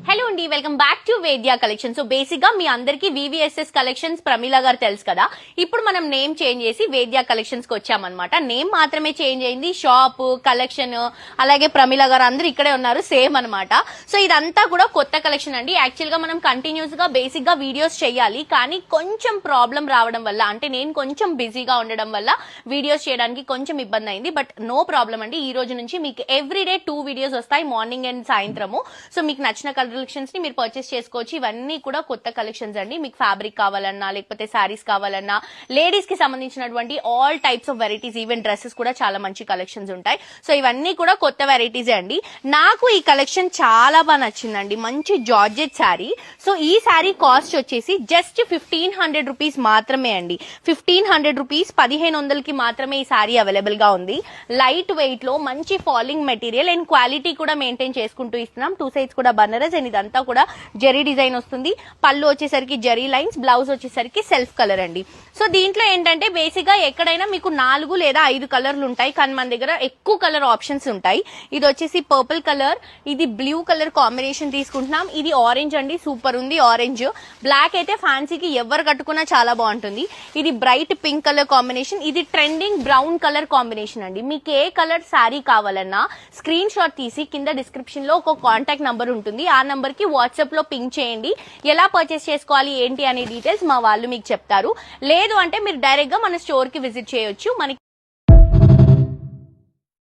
Hello అండి, welcome back to Vedya collection. So basic గా మీ అందరికి VVSS కలెక్షన్స్ ప్రమీల గారు తెలుసు కదా. ఇప్పుడు మనం నేమ్ చేంజ్ చేసి వేద్య కలెక్షన్స్ కి వచ్చామన్నమాట. నేమ్ మాత్రమే చేంజ్ అయింది, షాప్ కలెక్షన్ అలాగే ప్రమీల గారు అందరూ ఇక్కడే ఉన్నారు, సేమ్ అన్నమాట. సో ఇదంతా కూడా కొత్త కలెక్షన్ అండి. యాక్చువల్ గా మనం కంటిన్యూస్ గా బేసిక్ గా వీడియోస్ చేయాలి, కానీ కొంచెం ప్రాబ్లం రావడం వల్ల, అంటే నేను కొంచెం బిజీగా ఉండడం వల్ల వీడియోస్ చేయడానికి కొంచెం ఇబ్బంది అయింది. బట్ నో ప్రాబ్లం అండి, ఈ రోజు నుంచి మీకు ఎవ్రీడే 2 వీడియోస్ వస్తాయి, మార్నింగ్ అండ్ సాయంత్రము. సో మీకు నచ్చిన కలెక్షన్స్ ని మీరు పర్చేస్ చేసుకోవచ్చు. ఇవన్నీ కూడా కొత్త కలెక్షన్స్ అండి. మీకు ఫ్యాబ్రిక్ కావాలన్నా, లేకపోతే శారీస్ కావాలన్నా, లేడీస్ కి సంబంధించినటువంటి all types of varieties, even dresses కూడా చాలా మంచి కలెక్షన్స్ ఉంటాయి. సో ఇవన్నీ కూడా కొత్త వెరైటీసే అండి. నాకు ఈ కలెక్షన్ చాలా బాగా నచ్చిందండి. మంచి జార్జెట్ శారీ. సో ఈ శారీ కాస్ట్ వచ్చేసి జస్ట్ 1500 రూపీస్ మాత్రమే అండి. 1500 రూపీస్, 1500కి మాత్రమే ఈ శారీ అవైలబుల్ గా ఉంది. లైట్ వెయిట్ లో మంచి ఫాలింగ్ మెటీరియల్ అండ్ క్వాలిటీ కూడా మెయింటైన్ చేసుకుంటూ ఇస్తున్నాం. 2 సైడ్స్ కూడా బనారస్ అండ్ ఇదంతా కూడా జరీ డిజైన్ వస్తుంది. పళ్ళు వచ్చేసరికి జరీ లైన్స్, బ్లౌజ్ వచ్చేసరికి సెల్ఫ్ కలర్ అండి. సో దీంట్లో ఏంటంటే బేసిక్ గా ఎక్కడైనా మీకు 4 లేదా 5 కలర్లు ఉంటాయి, కానీ మన దగ్గర ఎక్కువ కలర్ ఆప్షన్స్ ఉంటాయి. ఇది వచ్చేసి పర్పుల్ కలర్, ఇది బ్లూ కలర్ కాంబినేషన్ తీసుకుంటున్నాం. ఇది ఆరెంజ్ అండి, సూపర్ ఉంది ఆరెంజ్. బ్లాక్ అయితే ఫ్యాన్సీకి ఎవరు కట్టుకున్నా చాలా బాగుంటుంది. ఇది బ్రైట్ పింక్ కలర్ కాంబినేషన్, ఇది ట్రెండింగ్ బ్రౌన్ కలర్ కాంబినేషన్ అండి. మీకు ఏ కలర్ శారీ కావాలన్నా స్క్రీన్ షాట్ తీసి కింద డిస్క్రిప్షన్ లో ఒక కాంటాక్ట్ నంబర్ ఉంటుంది, ఆ నంబర్ కి వాట్సాప్ లో పింక్ చేయండి. ఎలా పర్చేస్ చేసుకోవాలి ఏంటి అనే డీటెయిల్స్ మా వాళ్ళు మీకు చెప్తారు. లేదు అంటే మీరు డైరెక్ట్ గా మన స్టోర్ కి విజిట్ చేయొచ్చు. మనకి